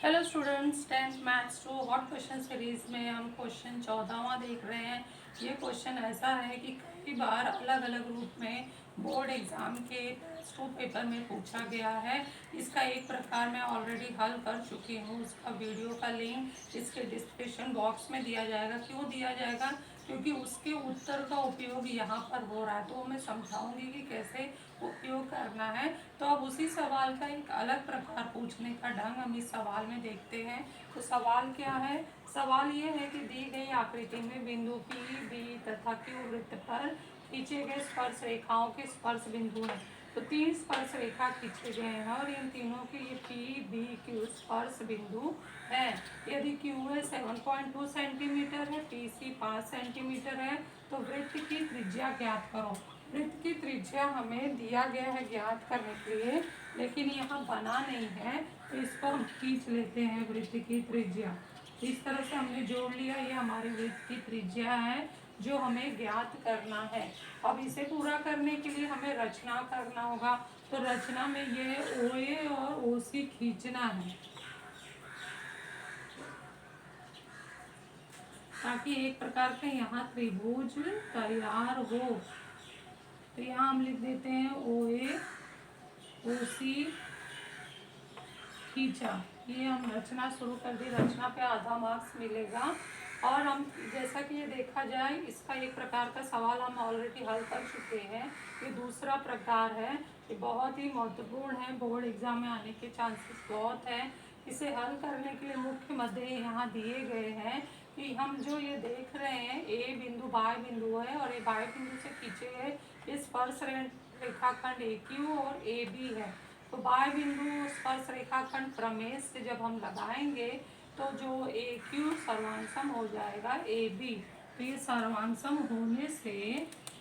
Hello students, 10th maths 2 hot question series में हम question 14वां देख रहे हैं। ये क्वेश्चन ऐसा है कि कई बार अलग अलग रूप में बोर्ड एग्जाम के टेस्ट पेपर में पूछा गया है। इसका एक प्रकार मैं ऑलरेडी हल कर चुकी हूँ। उसका वीडियो का लिंक इसके डिस्क्रिप्शन बॉक्स में दिया जाएगा। क्यों दिया जाएगा? क्योंकि उसके उत्तर का उपयोग यहाँ पर हो रहा है, तो मैं समझाऊंगी कि कैसे उपयोग करना है। तो अब उसी सवाल का एक अलग प्रकार पूछने का ढंग हम इस सवाल में देखते हैं। तो सवाल क्या है? सवाल ये है कि दी गई आकृति में बिंदु P, B तथा Q वृत्त पर खींचे गए स्पर्श रेखाओं के स्पर्श बिंदु हैं। तो 3 स्पर्श रेखा खींचे गए हैं और इन तीनों के ये P, B, Q स्पर्श बिंदु हैं। यदि Q है 7.2 सेंटीमीटर है, PC 5 सेंटीमीटर है, तो वृत्त की त्रिज्या ज्ञात करो। वृत्त की त्रिज्या हमें दिया गया है ज्ञात करने के लिए, लेकिन यहाँ बना नहीं है, तो इसको हम खींच लेते हैं। वृत्त की त्रिज्या इस तरह से हमने जोड़ लिया। ये हमारी वृत्त की त्रिज्या है जो हमें ज्ञात करना है। अब इसे पूरा करने के लिए हमें रचना करना होगा। तो रचना में ये OA और OC खींचना है ताकि एक प्रकार का यहाँ त्रिभुज तैयार हो। तो यहाँ हम लिख देते हैं OA OC खींचा। ये हम रचना शुरू कर दी। रचना पे आधा मार्क्स मिलेगा। और हम जैसा कि ये देखा जाए, इसका एक प्रकार का सवाल हम ऑलरेडी हल कर चुके हैं। ये दूसरा प्रकार है। ये बहुत ही महत्वपूर्ण है, बोर्ड एग्जाम में आने के चांसेस बहुत हैं। इसे हल करने के लिए मुख्य मध्य यहाँ दिए गए हैं कि हम जो ये देख रहे हैं, ए बिंदु बाय बिंदु है और ए बाय बिंदु से खींचे गए स्पर्श रेखाखंड AQ और AB है। तो बाय बिंदु स्पर्श रेखाखंड प्रमेय से जब हम लगाएंगे तो जो AQ सर्वांशम हो जाएगा AB। तो ये सर्वांशम होने से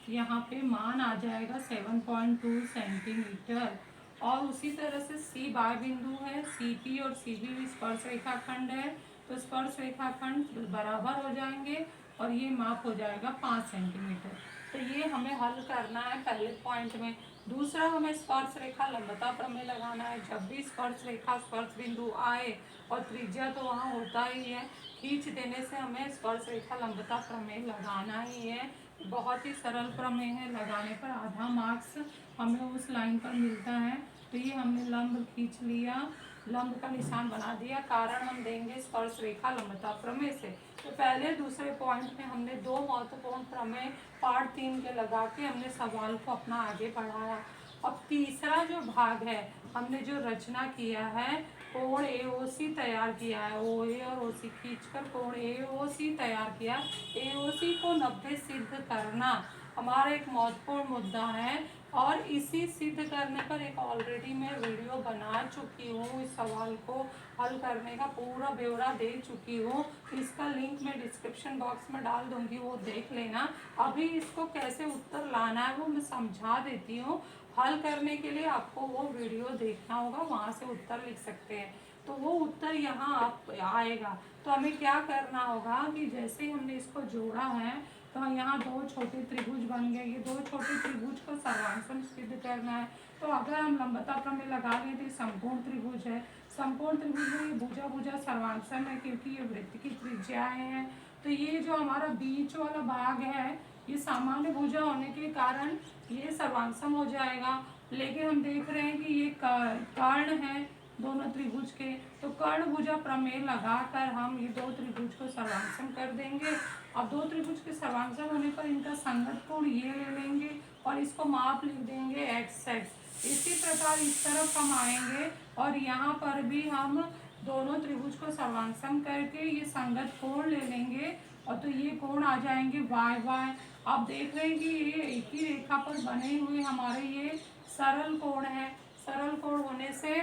यहाँ पे मान आ जाएगा 7.2 सेंटीमीटर। और उसी तरह से C बाय बिंदु है, CP और CB स्पर्श रेखाखंड है, तो स्पर्श रेखाखंड बराबर हो जाएंगे और ये माप हो जाएगा 5 सेंटीमीटर। तो ये हमें हल करना है पहले पॉइंट में। दूसरा, हमें स्पर्श रेखा लंबता प्रमेय लगाना है। जब भी स्पर्श रेखा स्पर्श बिंदु आए, और त्रिज्या तो वहाँ होता ही है, खींच देने से हमें स्पर्श रेखा लंबता प्रमेय लगाना ही है। बहुत ही सरल प्रमेय है, लगाने पर आधा मार्क्स हमें उस लाइन पर मिलता है। तो ये हमने लंब खींच लिया, लंब का निशान बना दिया। कारण हम देंगे स्पर्श रेखा लंबता प्रमेय से। तो पहले दूसरे पॉइंट में हमने दो महत्वपूर्ण प्रमेय पार्ट 3 के लगा के हमने सवाल को अपना आगे बढ़ाया। अब तीसरा जो भाग है, हमने जो रचना किया है, कोण AOC तैयार किया है। OA और OC खींचकर कोण AOC तैयार किया। AOC को 90 सिद्ध करना हमारा एक महत्वपूर्ण मुद्दा है। और इसी सिद्ध करने पर एक ऑलरेडी मैं वीडियो बना चुकी हूँ। इस सवाल को हल करने का पूरा ब्यौरा दे चुकी हूँ। इसका लिंक मैं डिस्क्रिप्शन बॉक्स में डाल दूंगी, वो देख लेना। अभी इसको कैसे उत्तर लाना है वो मैं समझा देती हूँ। हल करने के लिए आपको वो वीडियो देखना होगा, वहाँ से उत्तर लिख सकते हैं। तो वो उत्तर यहाँ आप आएगा। तो हमें क्या करना होगा कि जैसे ही हमने इसको जोड़ा है, तो यहाँ दो छोटे त्रिभुज बन गए। ये दो छोटे त्रिभुज को सर्वांशम सिद्ध करना है। तो अगर हम लंबता प्रमेय लगा लें तो समकोण त्रिभुज है। समकोण त्रिभुज में ये भुजा भुजा सर्वांशम है, क्योंकि ये वृत्त की त्रिज्याएं हैं। तो ये जो हमारा बीच वाला भाग है, ये सामान्य भुजा होने के कारण ये सर्वांशम हो जाएगा। लेकिन हम देख रहे हैं कि ये कर्ण है दोनों त्रिभुज के, तो कर्ण भुजा प्रमेय लगाकर हम ये दो त्रिभुज को सर्वांशम कर देंगे। अब दो त्रिभुज के सर्वांशम होने पर इनका संगत कोण ये ले लेंगे और इसको माप लिख देंगे XX। इसी प्रकार इस तरफ हम आएंगे और यहाँ पर भी हम दोनों त्रिभुज को सर्वांशम करके ये संगत कोण ले लेंगे, और तो ये कोण आ जाएंगे YY। आप देख रहे हैं कि ये एक ही रेखा पर बने हुए हमारे ये सरल कोण है। सरल कोण होने से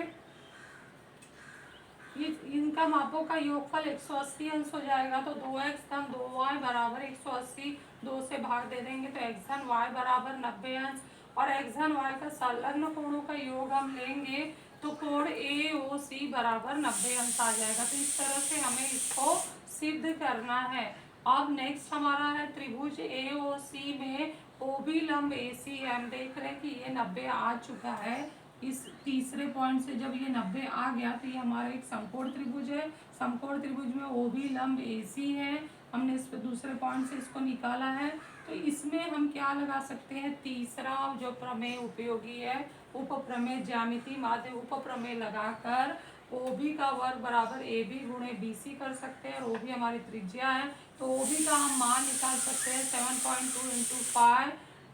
इनका मापों का योगफल 180 अंश हो जाएगा। तो 2x धन 2y बराबर 180, 2 से भाग दे देंगे तो x धन y बराबर 90 अंश। और x धन y का संलग्न कोणों का योग हम लेंगे तो कोण AOC बराबर 90 अंश आ जाएगा। तो इस तरह से हमें इसको सिद्ध करना है। अब नेक्स्ट हमारा है त्रिभुज AOC में OB लंब AC है। हम देख रहे हैं कि ये 90 आ चुका है। इस तीसरे पॉइंट से जब ये 90 आ गया तो ये हमारा एक समकोण त्रिभुज है। समकोण त्रिभुज में ओ बी लंब AC है। हमने इस पे दूसरे पॉइंट से इसको निकाला है। तो इसमें हम क्या लगा सकते हैं, तीसरा जो प्रमेय उपयोगी है, उपप्रमेय, ज्यामिति माध्य उपप्रमेय लगाकर OB का वर्ग बराबर AB गुणे BC कर सकते हैं। और OB हमारी त्रिज्या है, तो OB का हम मान निकाल सकते हैं 7.2 × 5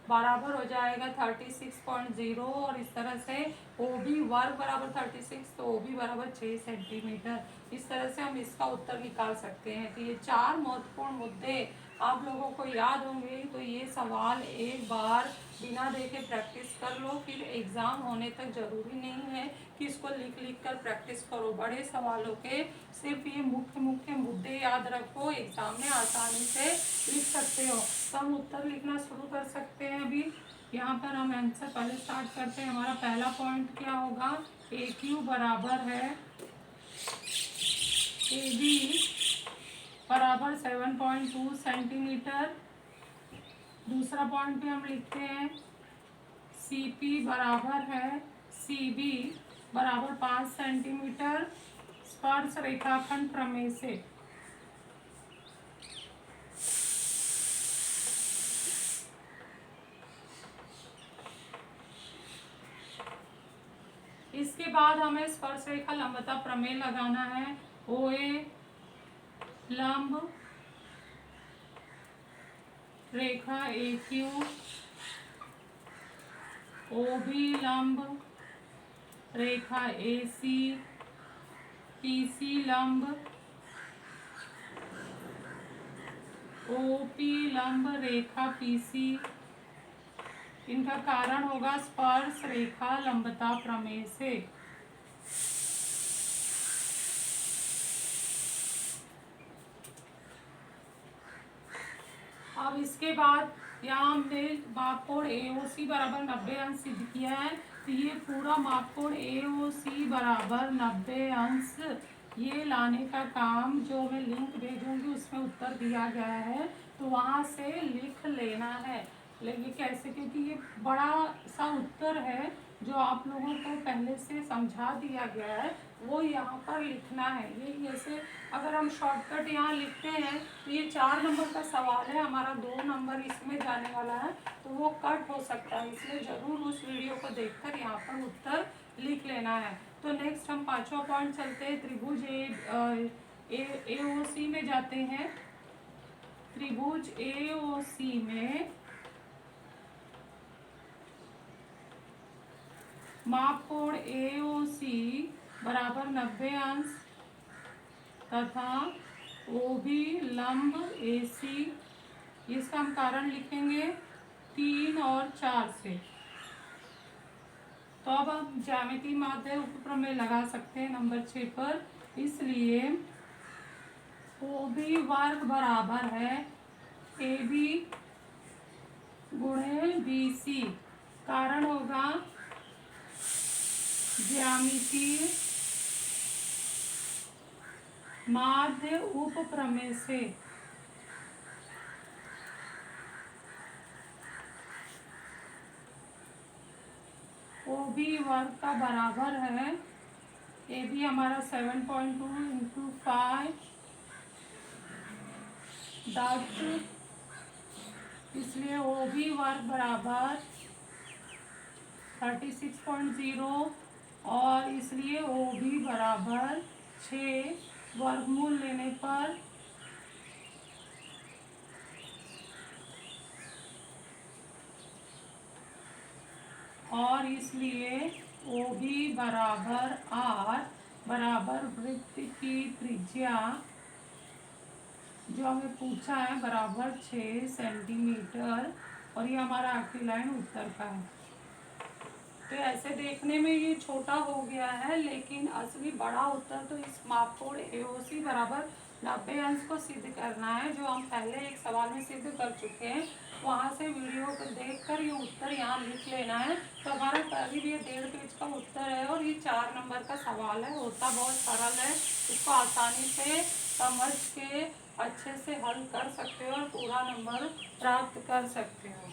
बराबर हो जाएगा 36.0। और इस तरह से OB वर्ग बराबर 36, तो OB बराबर 6 सेंटीमीटर। इस तरह से हम इसका उत्तर निकाल सकते हैं। तो ये 4 महत्वपूर्ण मुद्दे आप लोगों को याद होंगे। तो ये सवाल एक बार बिना देखे प्रैक्टिस कर लो, फिर एग्ज़ाम होने तक ज़रूरी नहीं है कि इसको लिख लिख कर प्रैक्टिस करो। बड़े सवालों के सिर्फ ये मुख्य मुख्य मुद्दे याद रखो, एग्ज़ाम में आसानी से लिख सकते हो। तो हम उत्तर लिखना शुरू कर सकते हैं। अभी यहाँ पर हम आंसर पहले स्टार्ट करते हैं। हमारा पहला पॉइंट क्या होगा, AQ बराबर है AB बराबर 7.2 सेंटीमीटर। दूसरा पॉइंट पे हम लिखते हैं CP बराबर है CB बराबर 5 सेंटीमीटर स्पर्श रेखाखंड प्रमेय से। इसके बाद हमें स्पर्श रेखा लंबता प्रमेय लगाना है। OA लंब रेखा AQ, OB लंब रेखा AC, PC लंब OP लंब रेखा PC। इनका कारण होगा स्पर्श रेखा लंबता प्रमेय से। अब इसके बाद यहाँ हमने मापकोण AOC बराबर 90 अंश सिद्ध किया है। तो ये पूरा मापकोण AOC बराबर 90 अंश ये लाने का काम जो मैं लिंक भेजूंगी उसमें उत्तर दिया गया है, तो वहाँ से लिख लेना है। लेकिन कैसे, क्योंकि ये बड़ा सा उत्तर है जो आप लोगों को पहले से समझा दिया गया है, वो यहाँ पर लिखना है। ये जैसे अगर हम शॉर्टकट यहाँ लिखते हैं तो ये 4 नंबर का सवाल है, हमारा 2 नंबर इसमें जाने वाला है, तो वो कट हो सकता है। इसलिए ज़रूर उस वीडियो को देखकर यहाँ पर उत्तर लिख लेना है। तो नेक्स्ट हम 5वां पॉइंट चलते हैं। त्रिभुज AOC में जाते हैं। त्रिभुज AOC में मापकोण AOC बराबर 90 अंश तथा OB लंब AC। इसका हम कारण लिखेंगे 3 और 4 से। तो अब हम ज्यामिति माध्य उपप्रमेय लगा सकते हैं नंबर 6 पर। इसलिए OB वर्ग बराबर है AB गुणे BC। कारण होगा ज्यामितीय माध्य उपप्रमेय से। OB वर्ग का बराबर है AB हमारा 7.2 × 5 10, इसलिए OB वर्ग बराबर 36.0 और इसलिए OB बराबर 6 वर्गमूल लेने पर और इसलिए OB बराबर R बराबर वृत्त की त्रिज्या जो हमें पूछा है बराबर 6 सेंटीमीटर। और ये हमारा आखिरी लाइन उत्तर का है। तो ऐसे देखने में ये छोटा हो गया है, लेकिन असली बड़ा उत्तर तो इस मापकोण AOC बराबर 90 अंश को सिद्ध करना है, जो हम पहले एक सवाल में सिद्ध कर चुके हैं। वहाँ से वीडियो को देखकर ये उत्तर यहाँ लिख लेना है। तो हमारा करीब ये 1.5 पेज का उत्तर है और ये 4 नंबर का सवाल है। होता बहुत सरल है, इसको आसानी से समझ के अच्छे से हल कर सकते हो और पूरा नंबर प्राप्त कर सकते हो।